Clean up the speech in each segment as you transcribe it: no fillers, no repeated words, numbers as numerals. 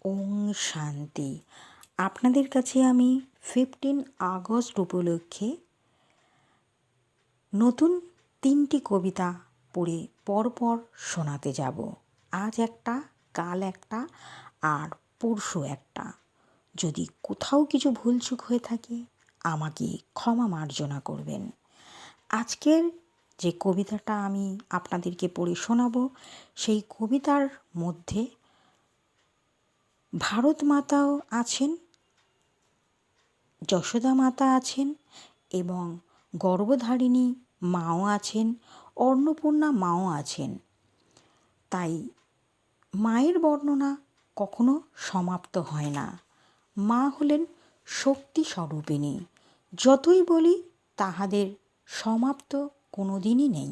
ওং শান্তি। আপনাদের কাছে আমি 15 আগস্ট উপলক্ষে নতুন 3টি কবিতা পড়ে পরপর শোনাতে যাব। আজ একটা, কাল একটা আর পরশু একটা। যদি কোথাও কিছু ভুলচুক হয়ে থাকে আমাকে ক্ষমা মার্জনা করবেন। আজকের যে কবিতাটা আমি আপনাদেরকে পড়ে শোনাবো সেই কবিতার মধ্যে ভারত মাতাও আছেন, যশোদা মাতা আছেন এবং গর্ভধারিণী মাও আছেন, অন্নপূর্ণা মাও আছেন। তাই মায়ের বর্ণনা কখনো সমাপ্ত হয় না। মা হলেন শক্তি স্বরূপিণী। যতই বলি তাহাদের সমাপ্ত কোনো দিনই নেই।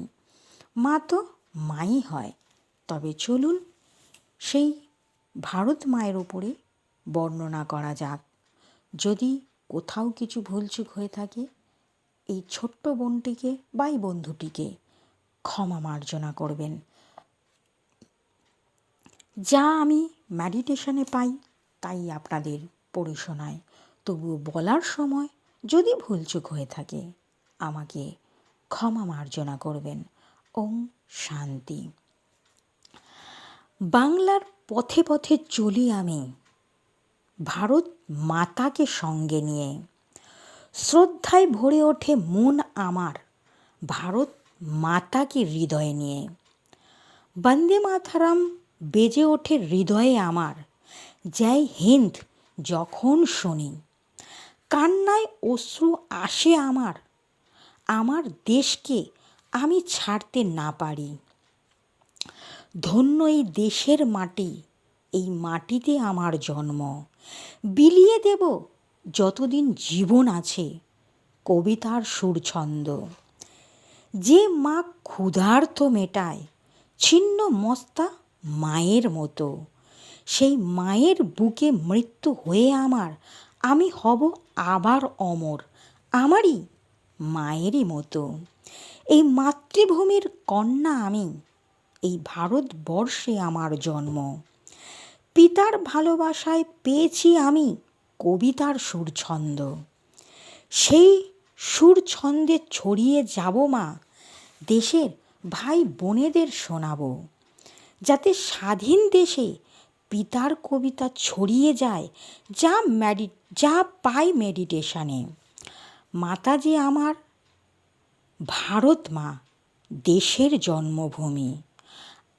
মা তো মাই হয়। তবে চলুন সেই ভারত মায়ের উপরে বর্ণনা করা যাক। যদি কোথাও কিছু ভুলচুক হয়ে থাকে এই ছোট্ট বোনটিকে বা এই বন্ধুটিকে ক্ষমা মার্জনা করবেন। যা আমি মেডিটেশনে পাই তাই আপনাদের পড়ে শোনাই। তবুও বলার সময় যদি ভুলচুক হয়ে থাকে আমাকে ক্ষমা মার্জনা করবেন। ওম শান্তি। বাংলার পথে পথে চলি আমি ভারত মাতাকে সঙ্গে নিয়ে। শ্রদ্ধায় ভরে ওঠে মন আমার ভারত মাতাকে হৃদয়ে নিয়ে। বন্দে মাতরম বেজে ওঠে হৃদয়ে আমার, জয় হিন্দ যখন শুনি। কান্নায় অশ্রু আসে আমার, আমার দেশকে আমি ছাড়তে না পারি। ধন্য এই দেশের মাটি, এই মাটিতে আমার জন্ম। বিলিয়ে দেব যতদিন জীবন আছে কবিতার সুরছন্দ। যে মা ক্ষুধার্ত মেটায় ছিন্ন মস্তা মায়ের মতো, সেই মায়ের বুকে মৃত্যু হয়ে আমার আমি হব আবার অমর, আমারই মায়েরই মতো। এই মাতৃভূমির কন্যা আমি, এই ভারতবর্ষে আমার জন্ম। পিতার ভালোবাসায় পেয়েছি আমি কবিতার সুরছন্দ। সেই সুরছন্দে ছড়িয়ে যাব মা, দেশের ভাই বোনেদের শোনাবো, যাতে স্বাধীন দেশে পিতার কবিতা ছড়িয়ে যায় যা পায় মেডিটেশনে। মাতা যে আমার ভারত মা, দেশের জন্মভূমি।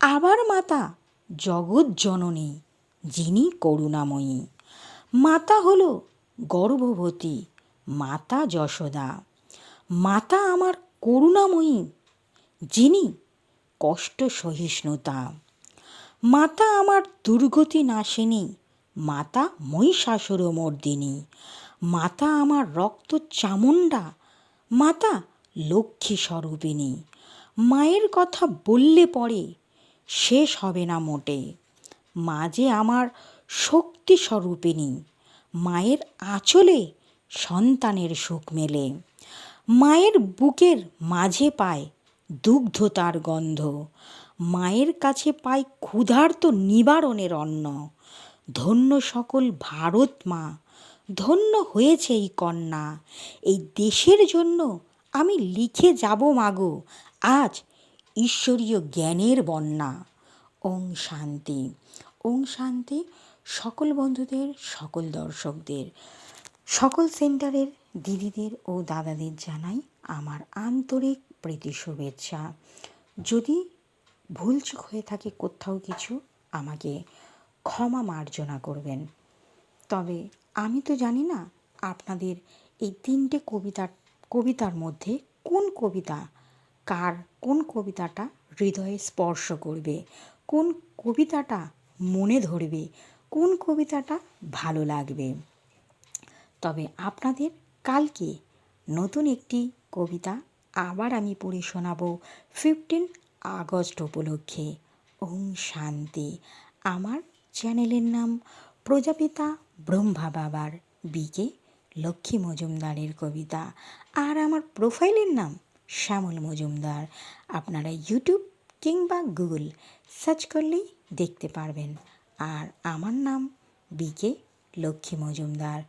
আবার মাতা জগৎ জননী, যিনি করুণাময়ী। মাতা হল গর্ভবতী মাতা যশোদা। মাতা আমার করুণাময়ী, যিনি কষ্ট সহিষ্ণুতা। মাতা আমার দুর্গতি নাশিনী, মাতা মহিষাসুরমর্দিনী। মাতা আমার রক্ত চামুণ্ডা, মাতা লক্ষ্মী স্বরূপিণী। মায়ের কথা বললে পরে শেষ হবে না মোটে। মা যে আমার শক্তি স্বরূপিণী, মায়ের আঁচলে সন্তানের সুখ মেলে। মায়ের বুকের মাঝে পায় দুগ্ধ তার গন্ধ, মায়ের কাছে পায় ক্ষুধার্ত নিবারণের অন্ন। ধন্য সকল ভারত মা, ধন্য হয়েছে এই কন্যা। এই দেশের জন্য আমি লিখে যাব মাগো আজ ঈশ্বরীয় জ্ঞানের বন্যা। ওং শান্তি। ওং শান্তি। সকল বন্ধুদের, সকল দর্শকদের, সকল সেন্টারের দিদিদের ও দাদাদের জানাই আমার আন্তরিক প্রীতি শুভেচ্ছা। যদি ভুলচুক হয়ে থাকে কোথাও কিছু আমাকে ক্ষমা মার্জনা করবেন। তবে আমি তো জানি না আপনাদের এই 3টে কবিতার মধ্যে কোন কবিতাটা হৃদয়ে স্পর্শ করবে, কোন কবিতাটা মনে ধরবে, কোন কবিতাটা ভালো লাগবে। তবে আপনাদের কালকে নতুন একটি কবিতা আবার আমি পড়ে শোনাবো 15 আগস্ট উপলক্ষে। ওম শান্তি। আমার চ্যানেলের নাম প্রজাপিতা ব্রহ্মা বাবার বিকে লক্ষ্মী মজুমদারের কবিতা, আর আমার প্রোফাইলের নাম শ্যামল মজুমদার। আপনারা ইউটিউব কিংবা গুগল সার্চ করলেই দেখতে পারবেন। আর আমার নাম বিকে লক্ষ্মী মজুমদার।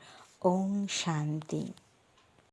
ওম শান্তি।